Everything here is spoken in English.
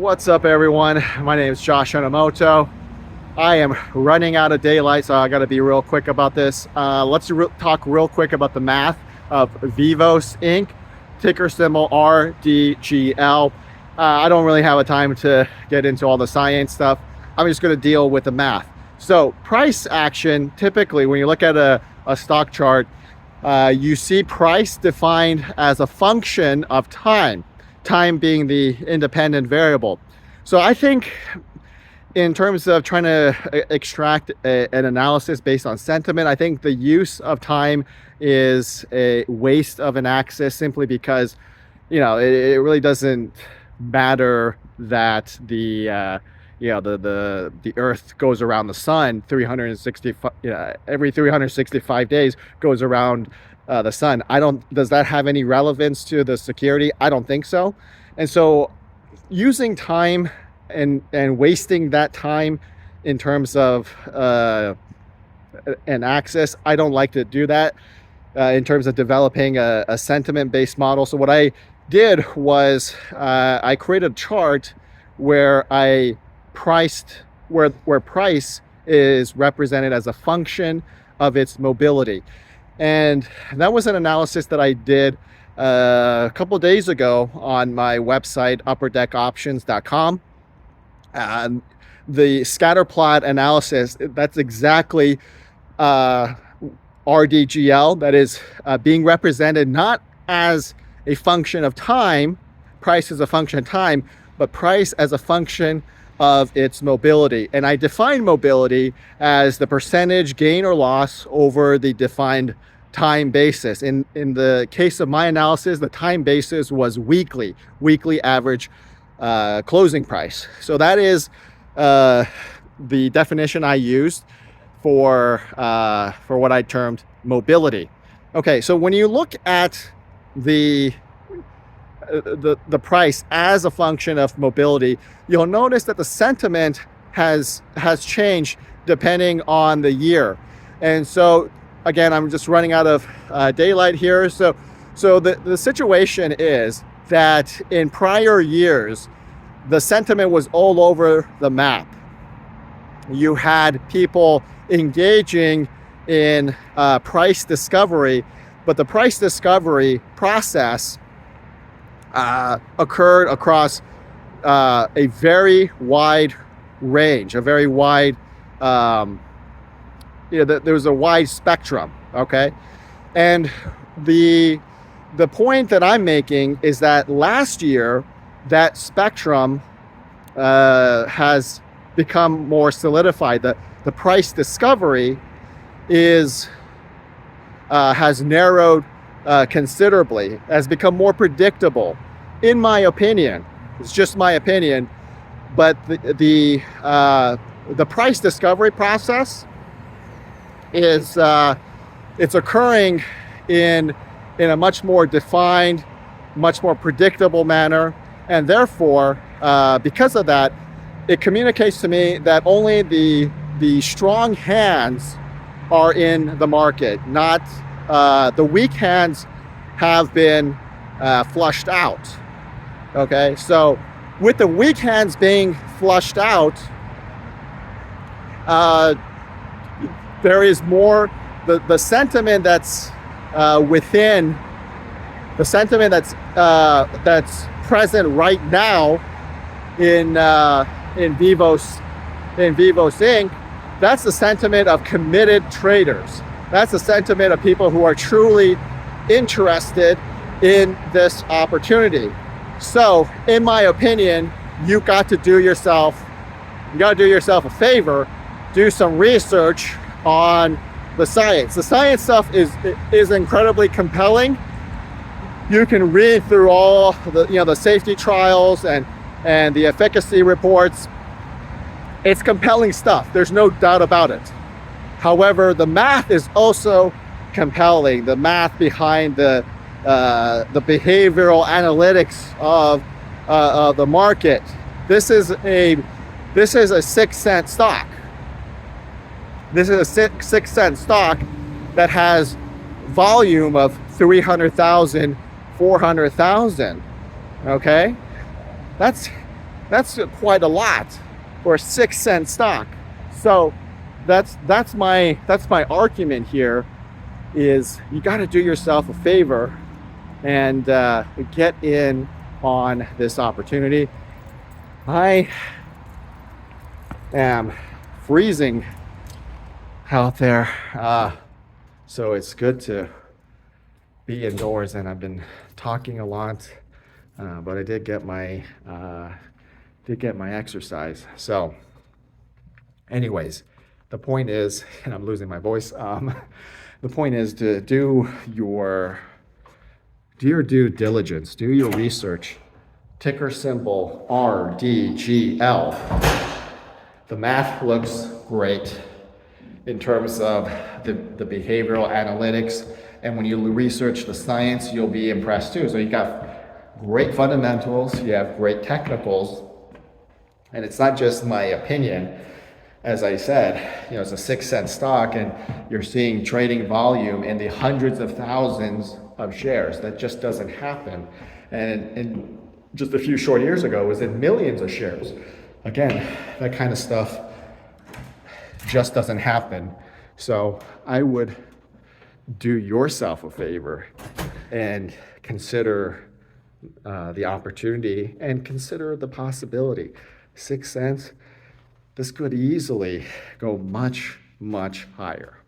What's up, everyone? My name is Josh Enomoto. I am running out of daylight, so I got to be real quick about this. Let's talk real quick about the math of Vivos Inc., ticker symbol RDGL. I don't really have a time to get into all the science stuff. I'm just going to deal with the math. So price action, typically when you look at a stock chart, you see price defined as a function of time being the independent variable. So I think in terms of trying to extract an analysis based on sentiment, I think the use of time is a waste of an axis, simply because, you know, it really doesn't matter that the Earth goes around the sun 365, every 365 days goes around the sun. Does that have any relevance to the security? I don't think so. And so using time and wasting that time in terms of an axis, I don't like to do that in terms of developing a sentiment-based model. So what I did was I created a chart where I priced where price is represented as a function of its mobility. And that was an analysis that I did a couple of days ago on my website, upperdeckoptions.com. The scatter plot analysis, that's exactly RDGL, that is being represented not as a function of time, price as a function of time, but price as a function of its mobility. And I define mobility as the percentage gain or loss over the defined time basis. In the case of my analysis, the time basis was weekly average closing price. So that is the definition I used for what I termed mobility. Okay, so when you look at the price as a function of mobility, you'll notice that the sentiment has changed depending on the year. And so again, I'm just running out of daylight here. So the situation is that in prior years, the sentiment was all over the map. You had people engaging in price discovery, but the price discovery process occurred across a very wide range, a very wide, there was a wide spectrum, okay? And the point that I'm making is that last year, that spectrum has become more solidified. The price discovery has narrowed considerably, has become more predictable, in my opinion. It's just my opinion, but the price discovery process is it's occurring in a much more defined, much more predictable manner, and therefore, because of that, it communicates to me that only the strong hands are in the market, not the weak hands have been flushed out. Okay, so with the weak hands being flushed out, there is more the sentiment that's within the sentiment that's present right now in Vivos Inc. That's the sentiment of committed traders. That's the sentiment of people who are truly interested in this opportunity. So, in my opinion, you got to do yourself a favor, do some research on the science. The science stuff is incredibly compelling. You can read through all the safety trials and the efficacy reports. It's compelling stuff. There's no doubt about it. However, the math is also compelling. The math behind the behavioral analytics of the market. This is a 6-cent stock. This is a 6-cent stock that has volume of 300,000, 400,000. Okay, that's That's quite a lot for a 6-cent stock. So that's my argument here is you got to do yourself a favor and get in on this opportunity. I am freezing out there, so it's good to be indoors, and I've been talking a lot, but I did get my exercise. So anyways, the point is, and I'm losing my voice, the point is to do your due diligence, do your research. Ticker symbol RDGL. The math looks great in terms of the behavioral analytics, and when you research the science, you'll be impressed too. So you got great fundamentals, you have great technicals, and it's not just my opinion. As I said, it's a 6-cent stock, and you're seeing trading volume in the hundreds of thousands of shares. That just doesn't happen. And just a few short years ago, it was in millions of shares. Again, that kind of stuff just doesn't happen. So I would do yourself a favor and consider the opportunity and consider the possibility. 6 cents, this could easily go much, much higher.